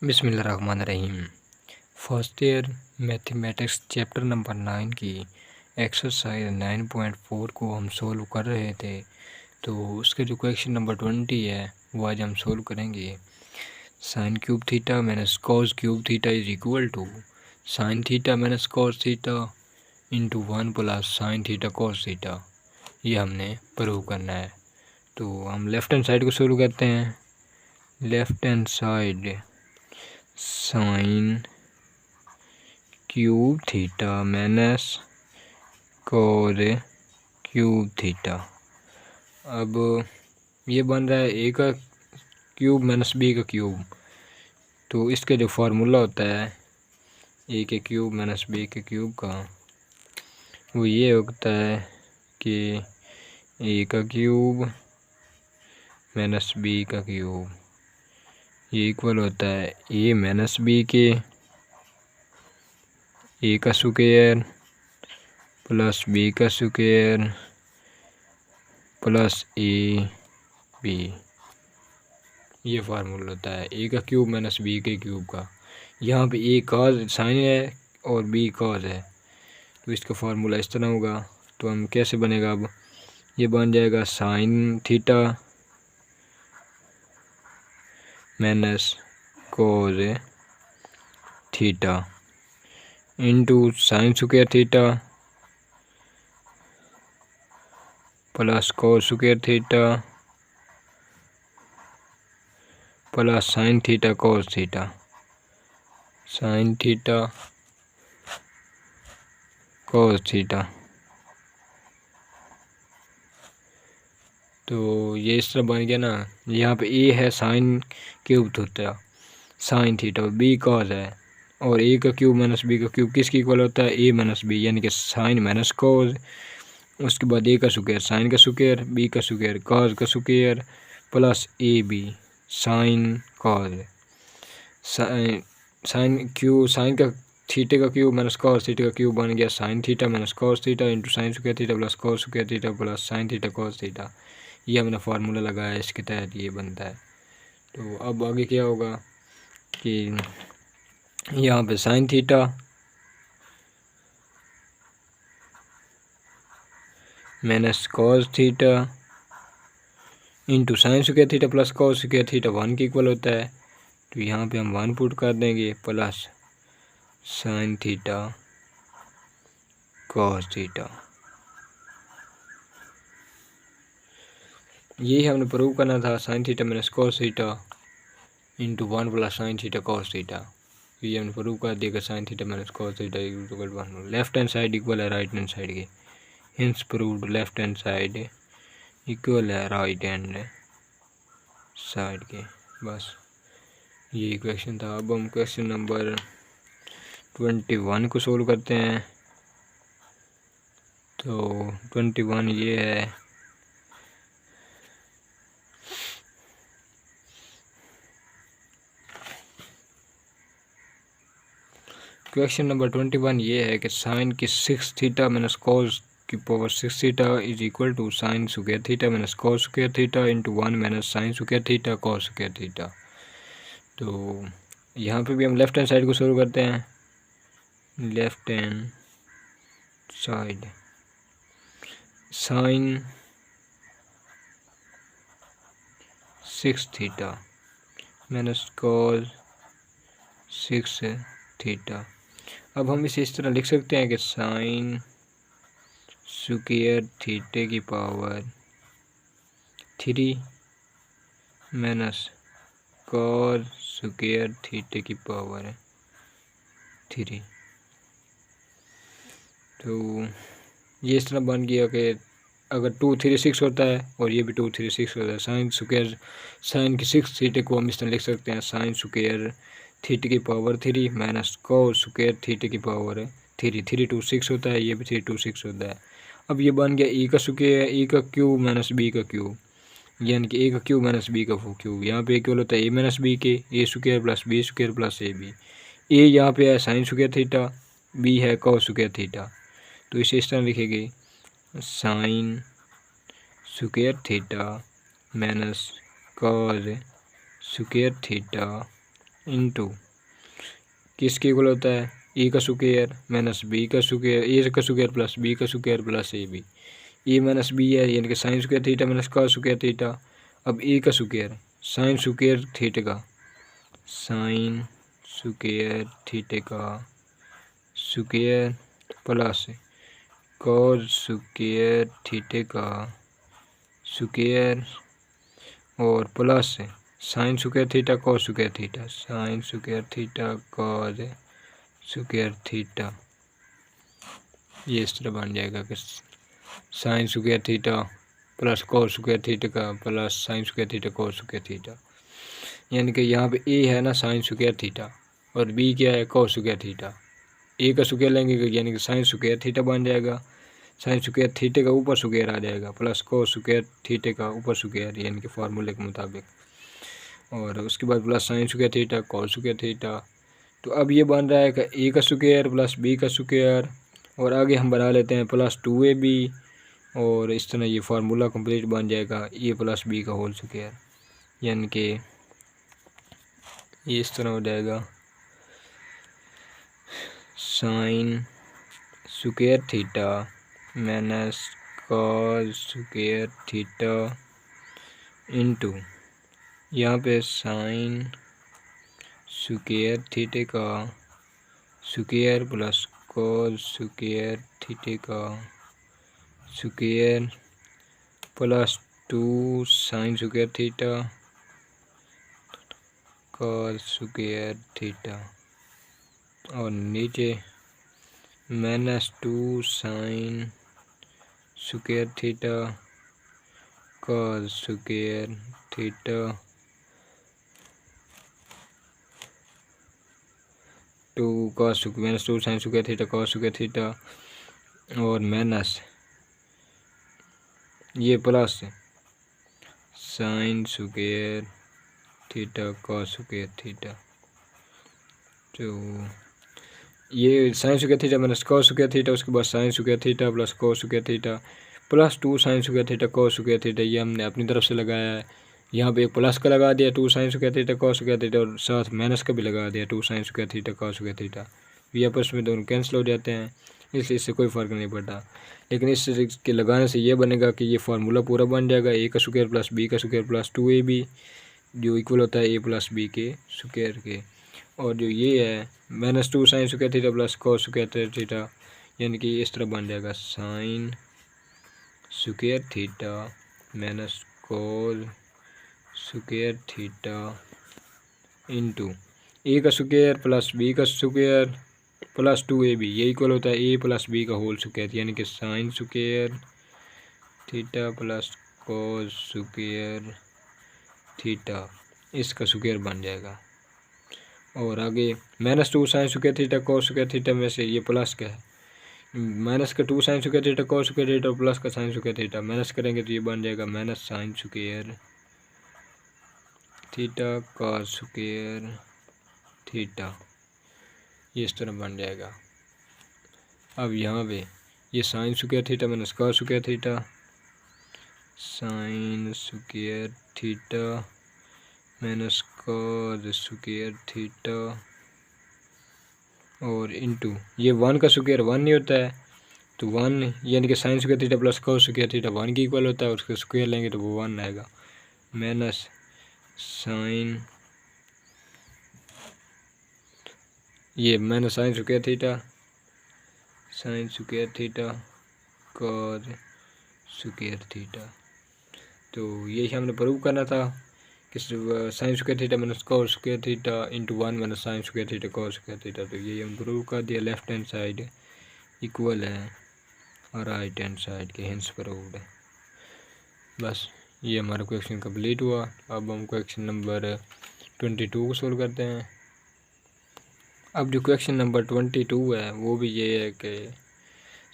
बिस्मिल्लाहिर्रहमानिर्रहीम। First year mathematics chapter number 9 की exercise 9.4 को हम सोल्व कर रहे थे। तो उसके जो क्वेश्चन नंबर 20 है वो आज हम सोल्व करेंगे। Sine cube theta minus cos cube theta is equal to sine theta minus cos theta into 1 plus sine theta cos theta. ये हमने प्रूव करना है। तो हम लेफ्ट हैंड साइड को सोल्व करते हैं। Left hand side sine cube theta minus cos cube theta. अब ये बन रहा है ए का क्यूब माइनस बी का क्यूब। तो इसका जो फार्मूला होता है ए के क्यूब माइनस बी के क्यूब का, वो ये होता है कि ए का क्यूब माइनस बी का क्यूब ये इक्वल होता है ए माइनस बी के ए का स्क्वायर प्लस बी का स्क्वायर प्लस ए बी। ये फार्मूला होता है ए का क्यूब माइनस बी के क्यूब का। यहाँ पे ए कॉस साइन है और बी कॉस है, तो इसका फार्मूला इस तरह होगा। तो हम कैसे बनेगा, अब ये बन जाएगा sign theta minus cos theta into sine square theta plus cos square theta plus sine theta cos theta. Sine theta cos theta. तो ये इस तरह बन गया ना। यहाँ पे ए है sine cube theta sine theta, B cos है, और ए का क्यूब माइनस बी का क्यूब किसकी इक्वल होता है ए माइनस बी, यानी कि साइन माइनस कॉस। उसके बाद ए का स्क्वायर साइन का स्क्वायर बी का स्क्वायर कॉस का square plus A B sine cos. Sine का थीटे का क्यूब माइनस कॉस थीटा का क्यूब बन गया sine theta minus cos theta into sine square theta plus cos square theta plus sine theta cos theta. ये हमने formula लगाया, इसके तहत ये बनता है। तो अब आगे क्या होगा कि यहाँ पे sign theta minus cos theta into sine square theta plus cos square theta 1 के इक्वल होता है। तो यहाँ पे हम 1 पुट कर देंगे plus sine theta cos theta. यही हमने प्रूव करना था, sign theta minus cos theta into 1 plus sine theta cos theta. ये हमने प्रूव कर दिया sign theta minus cos theta equal 1। Left hand side equal है राइट हैंड साइड के, hints proved left hand side equal है right hand side के। बस ये क्वेश्चन था। अब हम क्वेश्चन नंबर 21 को सोल्व करते हैं। तो 21 ये है, क्वेश्चन नंबर 21 ये है कि साइन की 6 थीटा माइनस कॉस की power 6 theta is equal to sine square theta minus cos square theta into 1 minus sine square theta cos square theta. तो यहाँ पे भी हम लेफ्ट हैंड साइड को सोल्व करते हैं। Left hand side sine 6 theta minus cos 6 theta. अब हम इसे इस तरह लिख सकते हैं कि साइन स्क्वायर थीटे की पावर 3 माइनस कॉस स्क्वायर थीटे की पावर 3। तो ये इस तरह बन गया कि अगर 2 3 6 होता है और ये भी 2 3 6 होता है, साइन की 6 थीटे को हम इस तरह लिख सकते हैं साइन स्क्वायर थीटे की पावर 3 माइनस कॉस स्क्वायर थीटे की पावर 3। 3 2 6 होता है, ये भी 3 2 6 होता है। अब ये बन गया ए का स्क्वायर ए का क्यूब माइनस बी का क्यूब, यानी कि ए का क्यूब माइनस बी का क्यूब। यहाँ पे इक्वल होता है ए माइनस बी के A square plus B square plus A B. A यहाँ पे है साइन स्क्वायर थीटा, बी है कॉस स्क्वायर थीटा। तो इसे इस तरह लिखेंगे sine square theta minus cos square theta into किसके इक्वल होता है, ए का स्क्वायर माइनस बी का स्क्वायर, ए का स्क्वायर प्लस बी का square plus A B. A minus B है यानी कि sine square theta minus cos square theta. अब ए का स्क्वायर साइन स्क्वायर थीटा का, साइन स्क्वायर थीटा का square plus cos square theta का स्क्वायर और plus sine square theta cos square theta, sine square theta cos square theta. ये इस तरह बन जाएगा कि sine square theta plus cos square theta का plus sine square theta cos square theta. यानी कि यहाँ पे ए है ना साइन स्क्वायर थीटा और बी क्या है कॉस स्क्वायर थीटा। ए का स्क्वायर लेंगे यानी कि साइन स्क्वायर थीटा बन जाएगा, साइन स्क्वायर थीटे का ऊपर स्क्वायर आ जाएगा प्लस कॉस स्क्वायर थीटे का ऊपर स्क्वायर यानी कि फार्मूले के मुताबिक, और उसके बाद plus sine square theta cos square theta. तो अब ये बन रहा है कि ए का स्क्वायर प्लस बी का स्क्वायर और आगे हम बना लेते हैं प्लस 2ab और इस तरह ये फार्मूला कंप्लीट बन जाएगा ए प्लस बी का होल स्क्वायर। यानी कि ये इस तरह हो जाएगा sine square theta minus cos square theta into यहाँ पे साइन स्क्वायर थीटे का square plus cos square theta का square plus 2 sine square theta cos square theta और नीचे minus 2 sine square theta cos square theta 2 cos minus 2 sine square theta cos square theta और minus ये plus sine square theta cos square theta. तो ये sine square theta minus cos square theta, उसके बाद sign square theta plus cos square theta plus 2 sine square theta cos square theta. ये हमने अपनी तरफ से लगाया है, यहाँ पे एक प्लस का लगा दिया 2 sine square theta cos square theta और साथ माइनस का भी लगा दिया 2 sine square theta cos square theta. ये आपस में दोनों कैंसिल हो जाते हैं, इसलिए इससे कोई फ़र्क नहीं पड़ता। लेकिन इस के लगाने से ये बनेगा कि ये फार्मूला पूरा बन जाएगा ए का स्क्वायर प्लस बी का स्क्वायर प्लस 2ab जो इक्वल होता है ए प्लस बी के स्क्वायर के। और जो ये है minus 2 sine square theta plus cos square theta यानी कि इस तरह बन जाएगा sine square theta minus cos square theta into A का स्क्वायर प्लस बी का स्क्वायर प्लस 2ab ये इक्वल होता है ए प्लस बी का होल स्क्वायर यानी कि sine square theta plus cos square theta इसका स्क्वायर बन जाएगा। और आगे minus 2 sine square theta cos square theta में से ये प्लस का है, माइनस का 2 sine square theta cos square theta और प्लस का साइन स्क्वायर थीटा माइनस करेंगे तो ये बन जाएगा minus sine square theta cos square theta. ये इस तरह बन जाएगा। अब यहाँ पे ये sine square theta minus cos square theta, sine square theta minus cos square theta और इंटू ये 1 का स्क्वायर 1 नहीं होता है तो 1 यानी कि sine square theta plus cos square theta 1 के इक्वल होता है, उसका स्क्वायर लेंगे तो वो 1 आएगा माइनस साइन ये minus sine square theta cos square theta. तो यही हमने प्रूव करना था कि sine square theta minus cos square theta into 1 minus sine square theta cos square theta. तो यही हम प्रूव कर दिया, लेफ्ट हैंड साइड इक्वल है और राइट हैंड साइड के, हिंस प्रूव्ड है। बस ये हमारा क्वेश्चन कंप्लीट हुआ। अब हम क्वेश्चन नंबर 22 को सोल्व करते हैं। अब जो क्वेश्चन नंबर 22 है वो भी ये है कि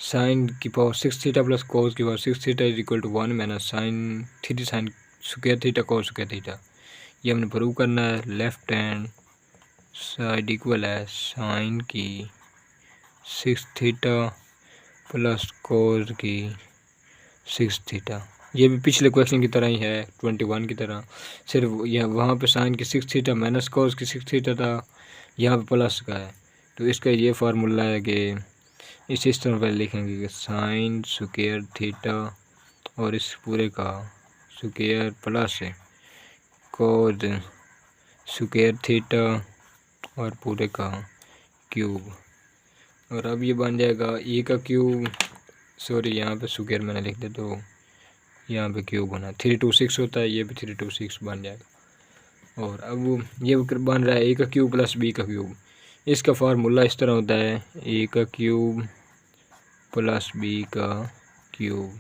साइन की पावर 6 थीटा प्लस कोस की power 6 theta is equal to 1 minus sine 3 sine square theta cos square theta. ये हमने प्रूव करना है। लेफ्ट हैंड साइड इक्वल है साइन की 6 थीटा प्लस कोस की 6 थीटा। ये भी पिछले क्वेश्चन की तरह ही है, 21 की तरह, सिर्फ यह वहाँ पे साइन की 6 थीटा माइनस कॉस की 6 थीटा था, यहाँ पे प्लस का है। तो इसका ये फार्मूला है कि इस तरह पर लिखेंगे कि साइन स्क्वायर थीटा और इस पूरे का square plus cos square theta और पूरे का क्यूब। और अब ये बन जाएगा ए का क्यूब, सॉरी यहाँ पे स्क्वायर मैंने लिख दिया तो यहाँ पे क्यूब बना, 326 होता है, ये भी 326 बन जाएगा। और अब ये बन रहा है ए का क्यूब प्लस बी का क्यूब। इसका फार्मूला इस तरह होता है, ए का क्यूब प्लस बी का क्यूब,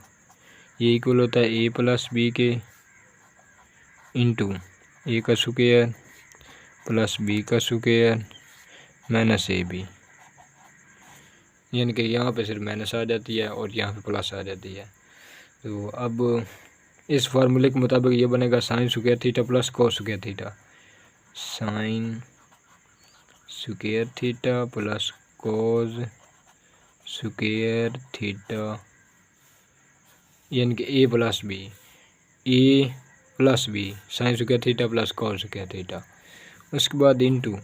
ये इक्वल होता है ए प्लस बी के इंटू ए का स्क्वायर प्लस बी का स्क्वायर माइनस ए बी। यानी कि यहाँ पे सिर्फ माइनस आ जाती है और यहाँ पे प्लस आ जाती है। तो अब इस फार्मूले के मुताबिक ये बनेगा sine square theta plus cos square theta, sine square theta plus cos square theta, यानी कि A plus B sine square theta plus cos square theta. उसके बाद इंटू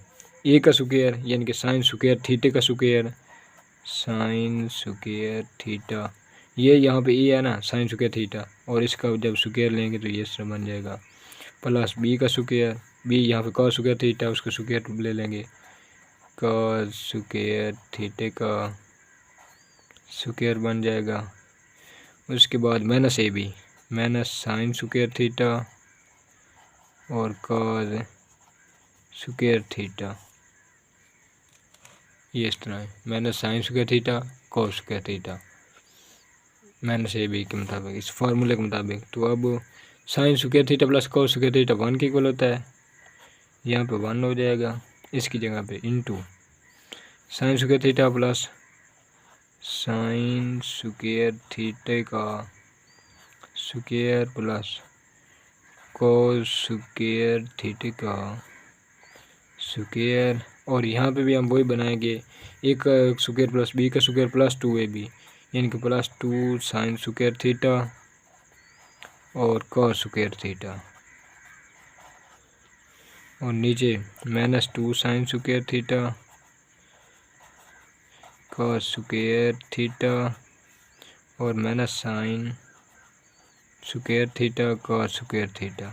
ए का स्क्वायर यानी कि साइन स्क्वायर थीटे का स्क्वायर, साइन स्क्वायर थीटा, ये यहाँ पे ए है ना साइन स्क्वायर थीटा, और इसका जब स्क्वायर लेंगे तो ये बन जाएगा प्लस बी का स्क्वायर, बी यहाँ पे कॉस स्क्वायर थीटा उसका स्क्वायर ले लेंगे, कॉस स्क्वायर थीटे का स्क्वायर बन जाएगा। उसके बाद minus A B minus sine square theta और कॉस स्क्वायर थीटा, ये इस तरह है, minus sine square theta cos square theta minus A B के मुताबिक, इस फार्मूले के मुताबिक। तो अब sine square theta plus cos square theta 1 के इक्वल होता है, यहाँ पे 1 हो जाएगा, इसकी जगह पे into sine square theta plus sine square theta का square plus cos square theta का स्क्वायर, और यहाँ पे भी हम वही बनाएंगे, एक स्क्वायर प्लस बी का स्क्वायर प्लस 2ab, यानी कि प्लस 2 साइन स्क्वायर थीटा और कॉस स्क्वायर थीटा, और नीचे minus 2 sine square theta cos square theta और minus sine square theta cos square theta.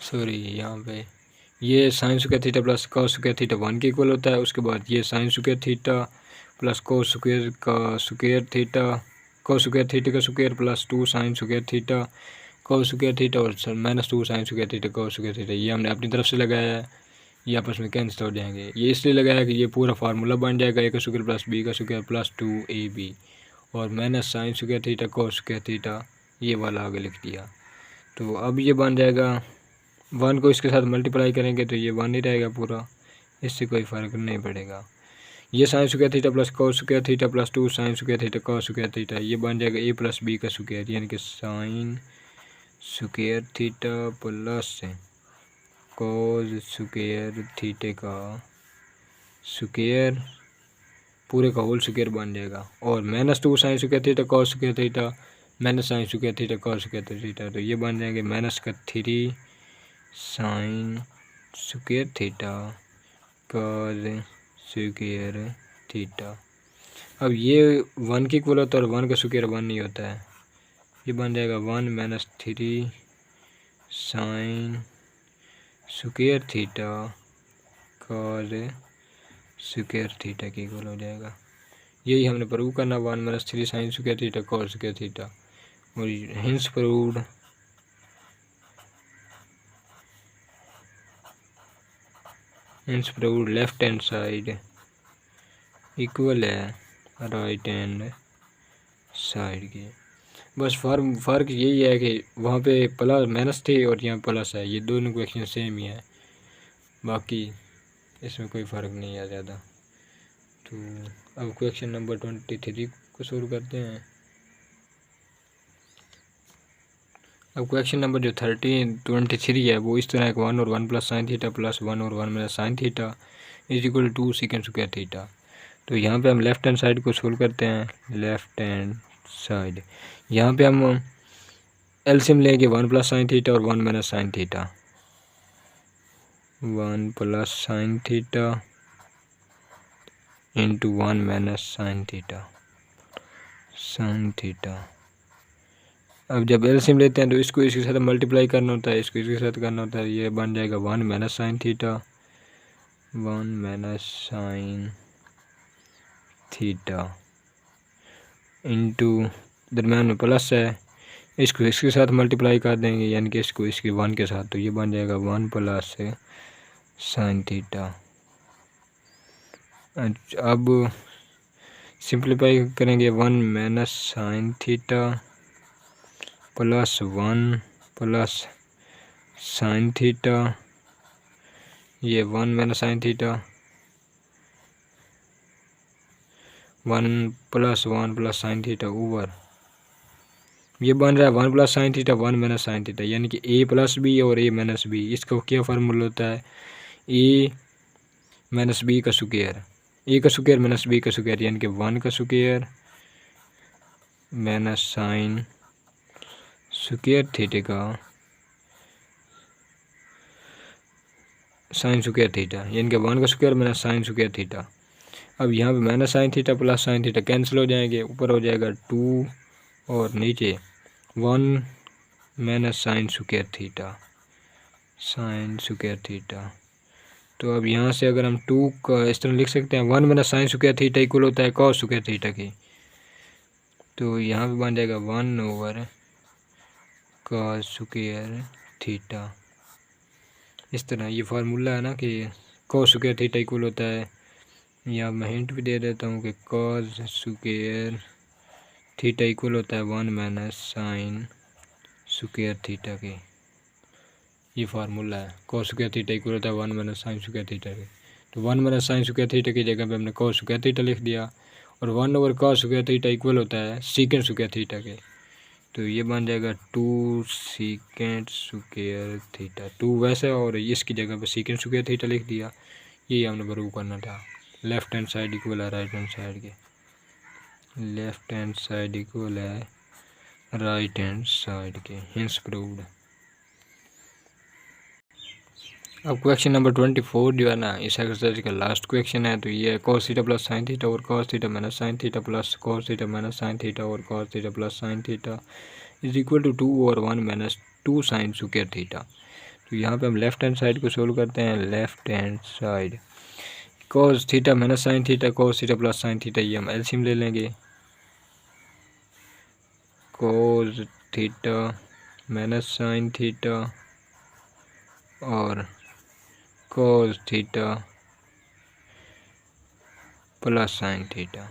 Sorry यहाँ पे ये sine square theta plus cos square theta 1 के इक्वल होता है। उसके बाद ये sine square theta plus cos square का square theta cos square theta का square plus 2 sine square theta cos square theta और minus 2 sine square theta cos square theta, ये हमने अपनी तरफ से लगाया है, ये आपस में कैंसिल हो जाएंगे। ये इसलिए लगाया कि ये पूरा फार्मूला बन जाएगा, ए का स्क्वायर प्लस बी का स्क्वायर प्लस 2ab और minus sine square theta cos square theta, ये वाला आगे लिख दिया। तो अब ये बन जाएगा 1 को इसके साथ मल्टीप्लाई करेंगे तो ये 1 ही रहेगा पूरा, इससे कोई फ़र्क नहीं पड़ेगा। ये sine square theta plus cos square theta plus 2 sine square theta cos square theta, ये बन जाएगा ए प्लस बी का स्क्वायर, यानी कि sine square theta plus cos square theta का स्क्वायर पूरे का होल स्क्वायर बन जाएगा, और minus 2 sine square theta cos square theta minus sine square theta cos square theta, तो ये बन जाएंगे माइनस का 3 sine square theta cos square theta. अब ये 1 की इक्वल होता है और 1 का स्क्वायर 1 नहीं होता है, ये बन जाएगा 1 minus 3 sine square theta cos square theta के इक्वल हो जाएगा। यही हमने प्रूव करना, 1 minus 3 sine square theta cos square theta, और hence proved left hand side equal है राइट हैंड साइड के। बस फ़र्क यही है कि वहाँ पे प्लस माइनस थे और यहाँ प्लस है, ये दोनों क्वेश्चन सेम ही है, बाकी इसमें कोई फ़र्क नहीं है ज़्यादा। तो अब क्वेश्चन नंबर 23 को शुरू करते हैं। अब क्वेश्चन नंबर जो 23 है वो इस तरह है, 1 और 1 प्लस साइन थीटा प्लस 1 और 1 minus sine theta is equal to secant square theta. तो यहाँ पे हम लेफ्ट हैंड साइड को सोल्व करते हैं। लेफ्ट हैंड साइड यहाँ पे हम एलसीएम लेंगे 1 प्लस साइन थीटा और 1 minus sine theta. 1 plus sine theta into 1 minus sine theta. अब जब एलसीएम लेते हैं तो इसको इसके साथ मल्टीप्लाई करना होता है, इसको इसके साथ करना होता है। ये बन जाएगा 1 minus sine theta, 1 minus sine theta into दरम्यान में प्लस है, इसको इसके साथ मल्टीप्लाई कर देंगे यानी कि इसको इसके 1 के साथ, तो ये बन जाएगा 1 प्लस साइन थीटा। अब सिंप्लीफाई करेंगे 1 minus sine theta plus 1 plus sine theta, ये 1 minus sine theta, 1 plus sine theta over ये बन रहा है 1 plus sine theta 1 minus sine theta, यानी कि ए प्लस बी और ए माइनस बी। इसका क्या फार्मूला होता है, ए माइनस बी का स्क्वायर, ए का स्क्वायर माइनस बी का स्क्वायर, यानी कि 1 का square minus sine square theta का साइन स्क्वायर थीटा, यानी कि 1 का square minus sine square theta. अब यहाँ पे minus sine theta plus sine theta cancel हो जाएंगे, ऊपर हो जाएगा 2 और नीचे 1 माइनस साइन स्क्वायर थीटा। तो अब यहाँ से अगर हम 2 का इस तरह लिख सकते हैं, 1 minus sine square theta equal होता है कॉस स्क्वायर थीटा की, तो यहाँ पे बन जाएगा 1 ओवर कॉस स्क्वायर थीटा। इस तरह ये फार्मूला है ना कि कॉस स्क्वायर थीटा इक्वल होता है, यहाँ मैं हिंट भी दे देता हूँ कि कॉस स्क्वायर थीटा इक्वल होता है 1 माइनस साइन स्क्वायर थीटा के। ये फार्मूला है, कॉस स्क्वायर थीटा इक्वल होता है 1 माइनस साइन स्क्वायर थीटा के। तो 1 माइनस साइन स्क्वायर थीटा की जगह पे हमने कॉस स्क्वायर थीटा लिख दिया, और 1 over cos square theta equal होता है सीकेंड स्क्वायर थीटा के। तो ये बन जाएगा 2 सीकेंड स्क्वायर थीटा, 2 वैसे और इसकी जगह पे सीकेंड स्क्वायर थीटा लिख दिया। यही हमने प्रूव करना था। लेफ्ट हैंड साइड इक्वल है राइट हैंड साइड के, लेफ्ट हैंड साइड इक्वल है राइट हैंड साइड के, हिंस प्रूव्ड। अब क्वेश्चन नंबर 24 जो है ना इस एक्सरसाइज का लास्ट क्वेश्चन है। तो ये cos theta plus sine theta और cos theta minus sine theta plus cos theta minus sine theta और cos theta plus sine theta is equal to 2 और 1 माइनस 2 साइन स्क्वायर थीटा। तो यहाँ पे हम लेफ्ट हैंड साइड को solve करते हैं। Left hand side cos theta minus sine theta cos theta plus sine theta, ये हम एलसीएम ले लेंगे। cos theta minus sine theta और cos theta plus sine theta,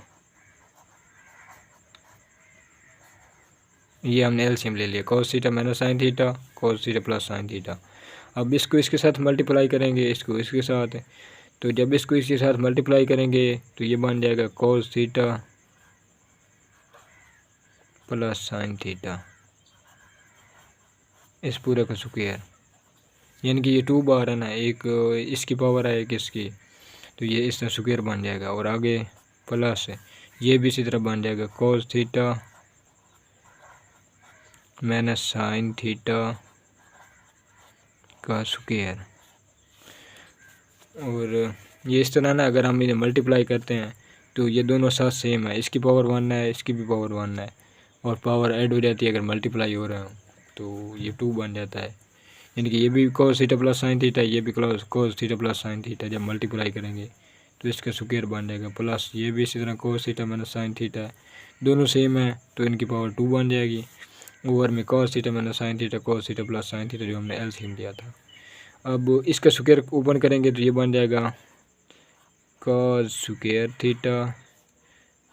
ये हमने एलसीएम ले लिया। cos theta minus sine theta cos theta plus sine theta. अब इसको इसके साथ मल्टीप्लाई करेंगे, इसको इसके साथ, तो जब इसको इसके साथ मल्टीप्लाई करेंगे तो ये बन जाएगा cos theta plus sine theta, इस पूरे का स्क्वायर, यानी कि ये 2 बार है ना, एक इसकी पावर है एक इसकी, तो ये इस तरह स्क्वायर बन जाएगा। और आगे प्लस ये भी इसी तरह बन जाएगा cos theta minus sine theta का स्क्वायर। और ये इस तरह ना अगर हम इन्हें मल्टीप्लाई करते हैं तो ये दोनों साथ सेम है, इसकी पावर 1 है इसकी भी पावर 1 है, और पावर ऐड हो जाती है अगर मल्टीप्लाई हो रहा हो, तो ये 2 बन जाता है। यानी कि ये भी cos theta plus sine theta, ये भी cos theta plus sine theta, जब मल्टीप्लाई करेंगे तो इसका स्क्वायर बन जाएगा। प्लस ये भी इसी तरह cos theta minus sine theta, दोनों सेम है तो इनकी पावर 2 बन जाएगी। ओवर में cos theta minus sine theta cos theta plus sine theta जो हमने एलसीएम लिया था। अब इसका स्क्वायर ओपन करेंगे तो ये बन जाएगा cos square theta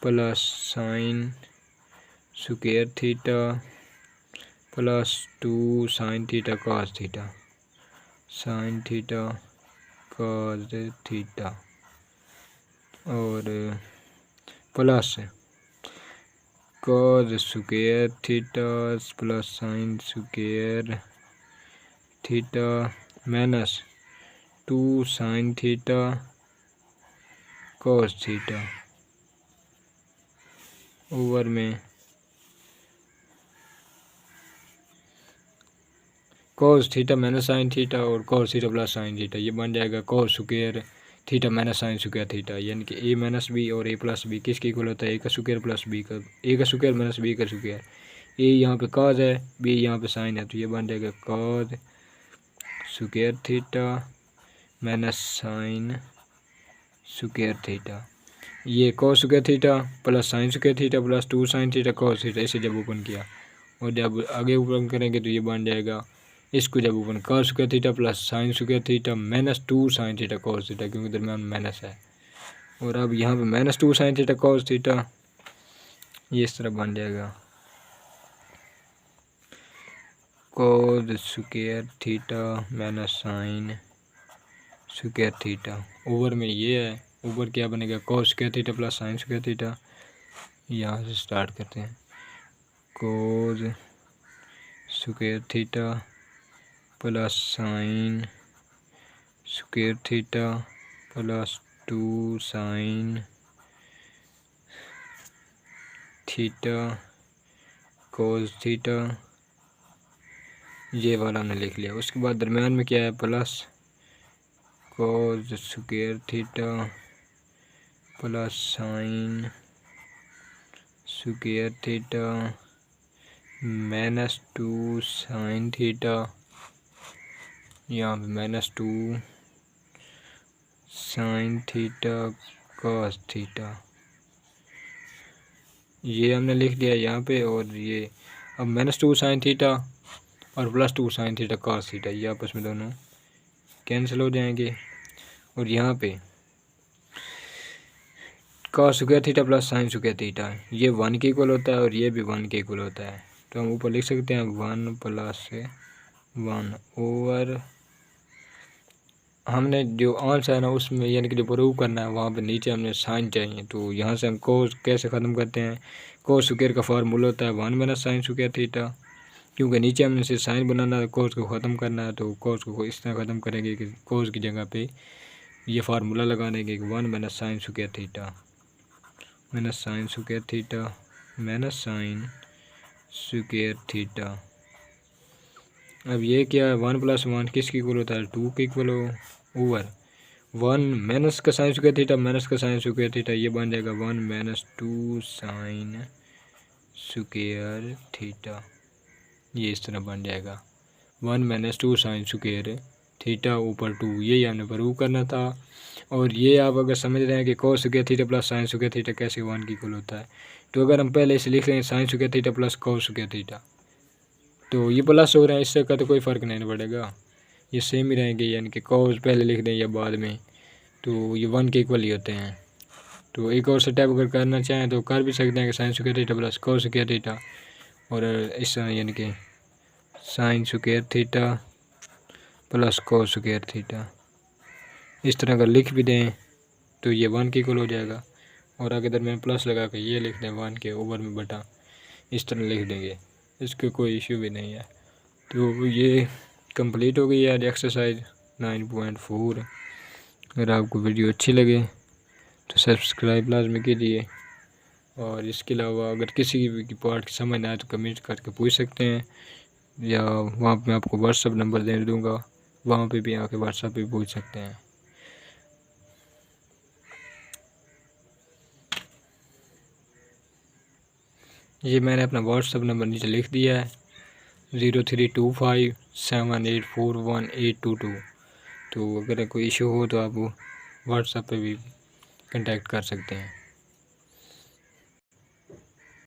plus sine square theta plus 2 sine theta cos theta, sine theta cos theta, और plus cos square theta plus sine square theta minus 2 sine theta cos theta over में cos theta minus sine theta और cos theta plus sine theta, ये बन जाएगा cos square theta minus sine square theta, यानी कि A minus B और A plus B किसके equal होता है, ए का स्क्वायर प्लस बी का, ए का स्क्वायर माइनस बी का स्क्वायर। ए यहाँ पे कॉस है, बी यहाँ पे साइन है, तो ये बन जाएगा cos square theta minus sine square theta. ये cos square theta plus sine square theta plus 2 sine theta cos theta, इसे जब ओपन किया और जब आगे ओपन करेंगे तो ये बन जाएगा, इसको जब open cos square theta plus sine square theta minus 2 sine theta cos theta, क्योंकि दरम्यान माइनस है। और अब यहाँ पे minus 2 sine theta cos theta, ये इस तरह बन जाएगा cos square theta minus sine square theta. Over में ये है, ऊपर क्या बनेगा cos square theta plus sine square theta. यहाँ से स्टार्ट करते हैं, cos square theta plus sine square theta plus 2 sine theta cos theta, ये वाला हमने लिख लिया। उसके बाद दरम्यान में क्या है, plus cos square theta plus sine square theta minus 2 sine theta, यहाँ पे minus 2 sine theta cos theta, ये हमने लिख दिया यहाँ पे। और ये अब माइनस 2 साइन थीटा और plus 2 sine theta cos theta, ये आपस में दोनों कैंसिल हो जाएंगे। और यहाँ पे cos square theta plus sine square theta, ये 1 के इक्वल होता है और ये भी 1 के इक्वल होता है, तो हम ऊपर लिख सकते हैं 1 प्लस 1 ओवर, हमने जो आंसर है ना उसमें यानी कि जो प्रूव करना है वहाँ पे नीचे हमने साइन चाहिए। तो यहाँ से हम कोस कैसे ख़त्म करते हैं, कोस स्क्वायर का फार्मूला होता है 1 माइनस साइन स्क्वायर थीटा, क्योंकि नीचे हमने सिर्फ साइन बनाना है, कोस को ख़त्म करना है, तो कोस को इस तरह ख़त्म करेंगे कि कोस की जगह पे ये फार्मूला लगा देंगे कि 1 minus sine square theta minus sine square theta minus sine square theta. अब ये क्या है, 1 प्लस 1 किसके इक्वल होता है, 2 के इक्वल हो, ओवर 1 माइनस का साइन स्क्वायर थीटा माइनस का साइन स्क्वायर थीटा, ये बन जाएगा 1 माइनस 2 साइन स्क्वायर थीटा, ये इस तरह बन जाएगा 1 माइनस 2 साइन स्क्वायर थीटा ऊपर 2, यही हमने प्रूव करना था। और ये आप अगर समझ रहे हैं कि कोस square theta plus sine square theta कैसे 1 के इक्वल होता है, तो अगर हम पहले इसे लिख रहे हैं साइन स्क्वायर थीटा प्लस कोस स्क्वायर थीटा, तो ये प्लस हो रहा है, इससे का तो कोई फ़र्क नहीं पड़ेगा, ये सेम ही रहेंगे, यानी कि कोस पहले लिख दें या बाद में, तो ये 1 के इक्वल ही होते हैं। तो एक और स्टेप अगर करना चाहें तो कर भी सकते हैं कि साइन स्क्वायर थीटा प्लस कोस स्क्वायर थीटा, और इस यानी कि साइन स्क्वायर थीटा प्लस कोस स्क्वायर थीटा, इस तरह अगर लिख भी दें तो ये 1 के इक्वल हो जाएगा। और आगे दरमियान प्लस लगा के ये लिख दें 1 के ओवर में बटा, इस तरह लिख देंगे, इसका कोई इशू भी नहीं है। तो ये कंप्लीट हो गई है आज एक्सरसाइज 9.4। अगर आपको वीडियो अच्छी लगे तो सब्सक्राइब लाजमी कीजिए, और इसके अलावा अगर किसी भी पार्ट समझ ना आए तो कमेंट करके पूछ सकते हैं, या वहाँ पे मैं आपको व्हाट्सअप नंबर दे दूँगा, वहाँ पे भी आके व्हाट्सअप पे पूछ सकते हैं। ये मैंने अपना व्हाट्सअप नंबर नीचे लिख दिया है 032578418222। तो अगर कोई इशू हो तो आप व्हाट्सएप पे भी कांटेक्ट कर सकते हैं।